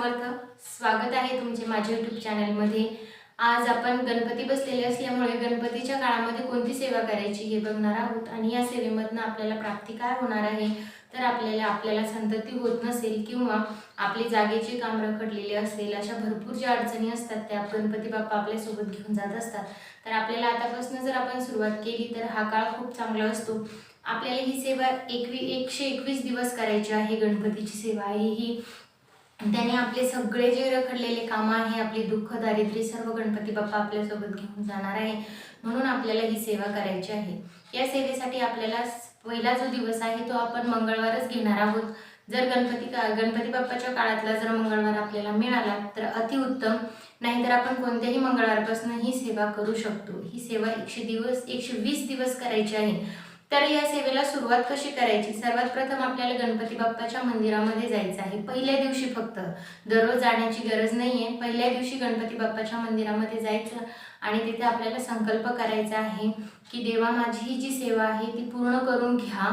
समर्थ। स्वागत आहे तुमचे माझ्या YouTube चॅनलमध्ये। आज आपण गणपती बसलेले असल्यामुळे गणपतीच्या काळामध्ये कोणती सेवा करायची हे बघणार आहोत आणि या सेवेमधून आपल्याला प्राप्ती काय होणार आहे। तर आपल्याला संतती होत नसेल किंवा आपली जागेचे काम रखडलेले असेल, अशा भरपूर ज्या अडचणी असतात त्या गणपती बाप्पा आपल्या सोबत घेऊन जात असतात। तर आपल्याला आतापासून जर आपण सुरुवात केली तर हा काळ खूप चांगला असतो। आपल्याला ही सेवा 121 दिवस करायची आहे। गणपतीची सेवा आहे ही, त्याने आपले सगळे जे रखडलेले काम आहे, आपले दुःख दारिद्र्य सर्व गणपती बाप्पा आपल्या सोबत घेऊन जाणार आहे। म्हणून आपल्याला ही सेवा करायची आहे। या सेवेसाठी आपल्याला पहिला जो दिवस आहे तो आपण मंगळवारच घेणार आहोत। जर गणपती बाप्पाच्या काळातला जर मंगळवार आपल्याला मिळाला तर अतिउत्तम, नाहीतर आपण कोणत्याही मंगळवारपासून ही सेवा करू शकतो। ही सेवा 120 दिवस करायची आहे। तर या सेवेला सुरुवात कशी करायची? सर्वात प्रथम आपल्याला गणपती बाप्पाच्या मंदिरामध्ये जायचं आहे। पहिल्या दिवशी फक्त, दररोज जाण्याची गरज नाहीये। पहिल्या दिवशी गणपती बाप्पाच्या मंदिरामध्ये जायचं आणि तिथे आपल्याला संकल्प करायचा आहे की देवा माझी ही जी सेवा आहे ती पूर्ण करून घ्या।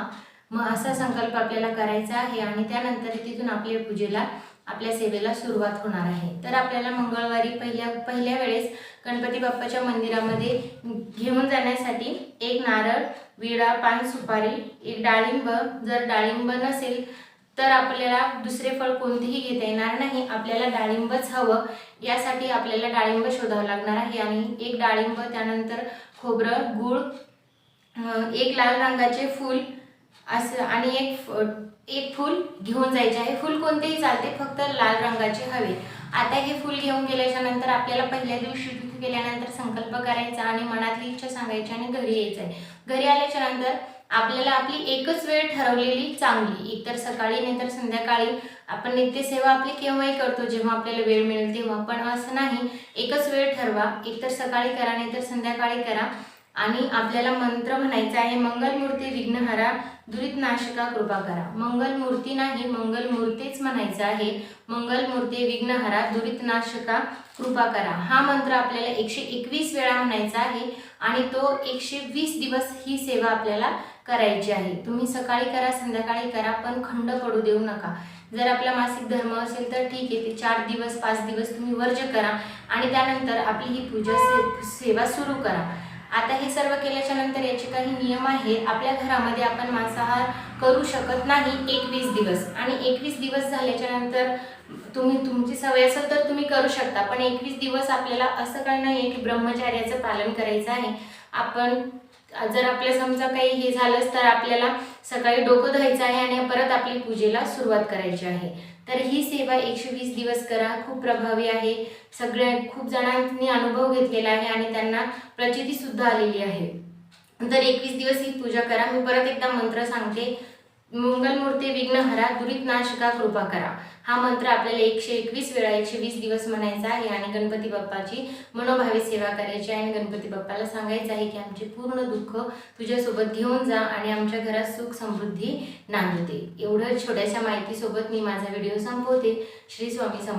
मग असा संकल्प आपल्याला करायचा आहे आणि त्यानंतर तिथून आपल्या पूजेला, आपल्या सेवेला सुरुवात होणार आहे। तर आपल्याला मंगळवारी पहिल्या वेळेस गणपती बाप्पाच्या मंदिरामध्ये घेऊन जाण्यासाठी एक नारळ, विडा, पान, सुपारी, एक डाळिंब, जर डाळिंब नसेल तर आपल्याला दुसरे फळ कोणतेही घेता येणार नाही। आपल्याला डाळिंबच हवं, यासाठी आपल्याला डाळिंब शोधावं लागणार आहे। आणि एक डाळिंब, त्यानंतर खोबरं, गूळ, एक लाल रंगाचे फूल असं आणि एक फूल घेऊन जायचे आहे। फूल कोणतेही चालते, फक्त लाल रंगाचे हवे। आता हे फूल घेऊन गेल्याच्या नंतर आपल्याला पहिल्या दिवशी तिथे गेल्यानंतर संकल्प करायचा आणि मनातली इच्छा सांगायची आणि घरी यायचं आहे। घरी आल्याच्या नंतर आपल्याला आपली एकच वेळ ठरवलेली चांगली, एकतर सकाळी नाहीतर संध्याकाळी। आपण नित्यसेवा आपली केव्हाही करतो, जेव्हा आपल्याला वेळ मिळेल तेव्हा, पण असं नाही, एकच वेळ ठरवा, एकतर सकाळी करा नाहीतर संध्याकाळी करा। आणि आपल्याला मंत्र म्हणायचा आहे, मंगलमूर्ती विघ्नहरा दुरितनाशका कृपा करा। मंगलमूर्ती नाही, मंगलमूर्तीच म्हणायचं आहे। मंगलमूर्ती विघ्नहरा दुरितनाशका कृपा करा हा मंत्र आपल्याला 121 वेळा म्हणायचा आहे आणि तो 120 दिवस ही सेवा आपल्याला करायची आहे। तुम्ही सकाळी करा, संध्याकाळी करा, पण खंड पडू देऊ नका। जर आपला मासिक धर्म असेल तर ठीक आहे, ते 4 दिवस 5 दिवस तुम्ही वर्ज्य करा आणि त्यानंतर आपली ही पूजा सेवा सुरू करा। आता हे सर्व केल्याच्या नंतर याचे काही नियम आहेत। आपल्या घरामध्ये आपण मांसाहार करू शकत नाही 21 दिवस, आणि 21 दिवस झाल्याच्या नंतर तुमची सवय असेल तर तुम्ही करू शकता, पण 21 दिवस आपल्याला असं काही नाही की ब्रह्मचर्याचं पालन करायचं आहे। आपण जर आपल्या समजा काही हे झालंच तर आपल्याला सकाळी डोकं धुवायचं आहे आणि परत आपली पूजेला सुरुवात करायची आहे। तर ही सेवा 120 दिवस करा, खूप प्रभावी आहे। खूप जणांनी अनुभव घेतलेला आहे आणि त्यांना प्रचिती सुद्धा आलेली आहे। तर 21 दिवस ही पूजा करा। मी परत एकदा मंत्र सांगते, मंगलमूर्ती विघ्नहरा दुरितनाशका कृपा करा हा मंत्र आपल्याला 121 वेळा 120 दिवस म्हणायचा आहे आणि गणपती बाप्पाची मनोभावे सेवा करायची आहे। आणि गणपती बाप्पाला सांगायचं आहे की आमचे पूर्ण दुःख तुझ्यासोबत घेऊन जा आणि आमच्या घरात सुख समृद्धी नांदू दे। एवढं छोट्याशा माहितीसोबत मी माझा व्हिडिओ संपवते। श्री स्वामी समर्थ।